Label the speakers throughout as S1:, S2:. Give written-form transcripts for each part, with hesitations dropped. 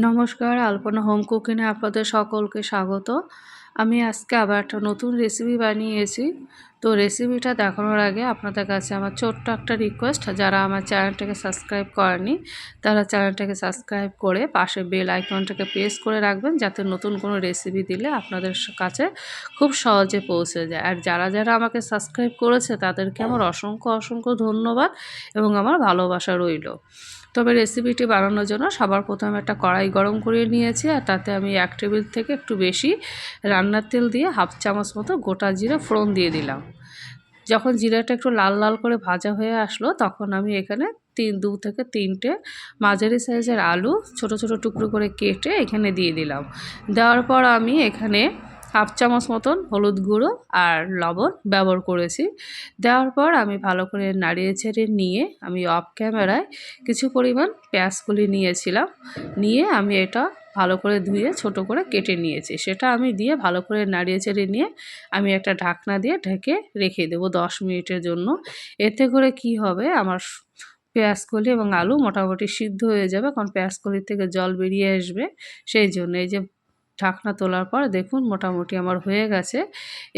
S1: নমস্কার, আলপনা হোম কুকিংয়ে আপনাদের সকলকে স্বাগত। আমি আজকে আবার একটা নতুন রেসিপি বানিয়েছি। তো রেসিপিটা দেখানোর আগে আপনাদের কাছে আমার ছোট্ট একটা রিকোয়েস্ট, যারা আমার চ্যানেলটাকে সাবস্ক্রাইব করেনি তারা চ্যানেলটাকে সাবস্ক্রাইব করে পাশে বেল আইকনটাকে প্রেস করে রাখবেন, যাতে নতুন কোনো রেসিপি দিলে আপনাদের কাছে খুব সহজে পৌঁছে যায়। আর যারা আমাকে সাবস্ক্রাইব করেছে তাদেরকে আমার অসংখ্য ধন্যবাদ এবং আমার ভালোবাসা রইল। তবে রেসিপিটি বানানোর জন্য সবার প্রথমে একটা কড়াই গরম করে নিয়েছি, আর তাতে আমি 1 টেবিল থেকে একটু বেশি রান্নার তেল দিয়ে হাফ চামচ মতো গোটা জিরে ফোড়ন দিয়ে দিলাম। যখন জিরাটা একটু লাল লাল করে ভাজা হয়ে আসলো, তখন আমি এখানে 2 থেকে 3টে মাঝারি সাইজের আলু ছোট ছোট টুকরো করে কেটে এখানে দিয়ে দিলাম। দেওয়ার পর আমি এখানে হাফ চামচ মতন হলুদ গুঁড়ো আর লবণ ব্যবহার করেছি। দেওয়ার পর আমি ভালো করে নাড়িয়ে ছেড়ে নিয়ে আমি অফ ক্যামেরায় কিছু পরিমাণ পেঁয়াজ কলি নিয়েছিলাম। নিয়ে আমি এটা ভালো করে ধুয়ে ছোট করে কেটে নিয়েছি, সেটা আমি দিয়ে ভালো করে নাড়িয়ে ছেড়ে নিয়ে আমি একটা ঢাকনা দিয়ে ঢেকে রেখে দেবো 10 মিনিটের জন্য। এতে করে কি হবে, আমার পেঁয়াজকলি এবং আলু মোটামুটি সিদ্ধ হয়ে যাবে, কারণ পেঁয়াজকলির থেকে জল বেরিয়ে আসবে। সেই জন্য এই যে ঢাকনা তোলার পর দেখুন মোটামুটি আমার হয়ে গেছে।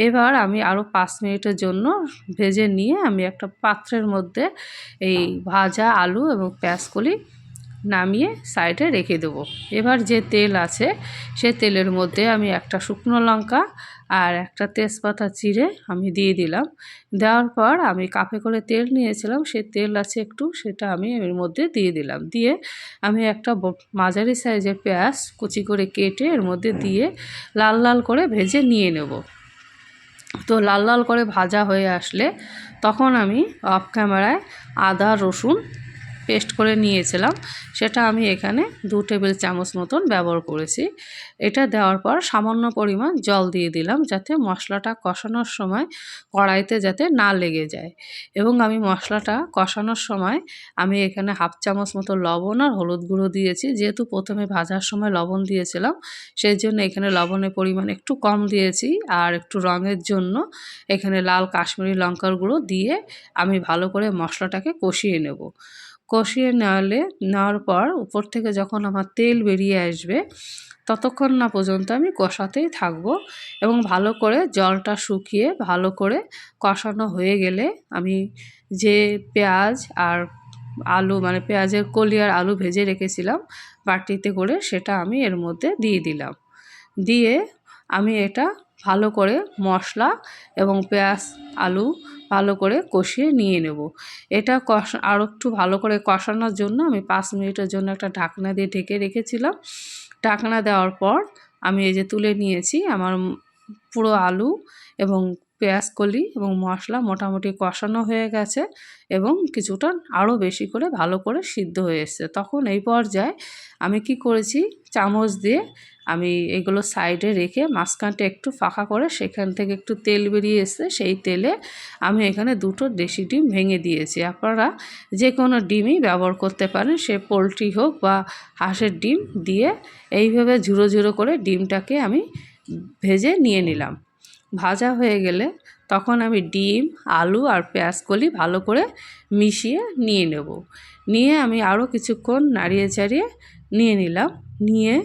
S1: এবার আমি আরও 5 মিনিটের জন্য ভেজে নিয়ে আমি একটা পাত্রের মধ্যে এই ভাজা আলু এবং পেঁয়াজকলি নামিয়ে সাইডে রেখে দেবো। এবার যে তেল আছে সে তেলের মধ্যে আমি একটা শুকনো লঙ্কা আর একটা তেজপাতা চিড়ে আমি দিয়ে দিলাম। দেওয়ার পর আমি কাপে করে তেল নিয়েছিলাম, সে তেল আছে একটু, সেটা আমি এর মধ্যে দিয়ে দিলাম। দিয়ে আমি একটা মাঝারি সাইজের পেঁয়াজ কুচি করে কেটে এর মধ্যে দিয়ে লাল লাল করে ভেজে নিয়ে নেব। তো লাল লাল করে ভাজা হয়ে আসলে তখন আমি অফ ক্যামেরায় আদা রসুন পেস্ট করে নিয়েছিলাম, সেটা আমি এখানে 2 টেবিল চামচ মতন ব্যবহার করেছি। এটা দেওয়ার পর সামান্য পরিমাণ জল দিয়ে দিলাম, যাতে মশলাটা কষানোর সময় কড়াইতে যাতে না লেগে যায়। এবং আমি মশলাটা কষানোর সময় আমি এখানে হাফ চামচ মতো লবণ আর হলুদ গুঁড়ো দিয়েছি। যেহেতু প্রথমে ভাজার সময় লবণ দিয়েছিলাম, সেই জন্য এখানে লবণের পরিমাণ একটু কম দিয়েছি। আর একটু রঙের জন্য এখানে লাল কাশ্মীরি লঙ্কার গুঁড়ো দিয়ে আমি ভালো করে মশলাটাকে কষিয়ে নেব। কষিয়ে নেওয়ার পর উপর থেকে যখন আমার তেল বেরিয়ে আসবে, ততক্ষণ না পর্যন্ত আমি কষাতেই থাকবো এবং ভালো করে জলটা শুকিয়ে ভালো করে কষানো হয়ে গেলে আমি যে পেঁয়াজ আর আলু মানে পেঁয়াজের কলি আর আলু ভেজে রেখেছিলাম বাটিতে করে, সেটা আমি এর মধ্যে দিয়ে দিলাম। দিয়ে আমি এটা ভালো করে মশলা এবং পেঁয়াজ আলু ভালো করে কষিয়ে নিয়ে নেব। এটা আরও একটু ভালো করে কষানোর জন্য আমি 5 মিনিটের জন্য একটা ঢাকনা দিয়ে ঢেকে রেখেছিলাম। ঢাকনা দেওয়ার পর আমি এই যে তুলে নিয়েছি, আমার পুরো আলু এবং পেঁয়াজকলি এবং মশলা মোটামুটি কষানো হয়ে গেছে এবং কিছুটা আরও বেশি করে ভালো করে সিদ্ধ হয়ে এসেছে। তখন এই পর্যায়ে আমি কি করেছি, চামচ দিয়ে আমি এগুলো সাইডে রেখে মাঝখানটা একটু ফাঁকা করে সেখান থেকে একটু তেল বেরিয়ে এসেছে, সেই তেলে আমি এখানে 2টো দেশি ডিম ভেঙে দিয়েছি। আপনারা যে কোনো ডিমই ব্যবহার করতে পারেন, সে পোলট্রি হোক বা হাঁসের ডিম দিয়ে এইভাবে ঝুরো ঝুরো করে ডিমটাকে আমি ভেজে নিয়ে নিলাম। ভাজা হয়ে গেলে তখন আমি ডিম আলু আর পেঁয়াজকলি ভালো করে মিশিয়ে নিয়ে নেব। নিয়ে আমি আরও কিছুক্ষণ নাড়িয়ে চাড়িয়ে নিয়ে নিলাম। নিয়ে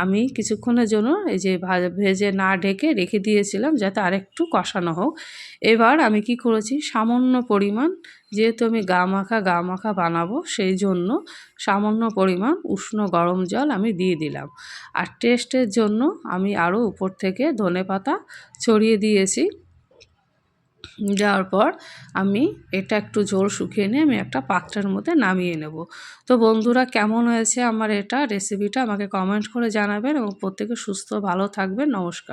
S1: আমি কিছুক্ষণের জন্য এই যে ভেজে না ঢেকে রেখে দিয়েছিলাম যাতে আরেকটু কষানো হোক। এবার আমি কি করেছি, সামান্য পরিমাণ, যেহেতু আমি গা মাখা বানাবো, সেই জন্য সামান্য পরিমাণ উষ্ণ গরম জল আমি দিয়ে দিলাম। আর টেস্টের জন্য আমি আরও উপর থেকে ধনেপাতা ছড়িয়ে দিয়েছি। দেওয়ার পর আমি এটা একটু ঝোল শুকিয়ে নিয়ে আমি একটা পাত্রের মধ্যে নামিয়ে নেব। তো বন্ধুরা, কেমন হয়েছে আমার এটা রেসিপিটা আমাকে কমেন্ট করে জানাবেন এবং প্রত্যেকে সুস্থ ভালো থাকবেন। নমস্কার।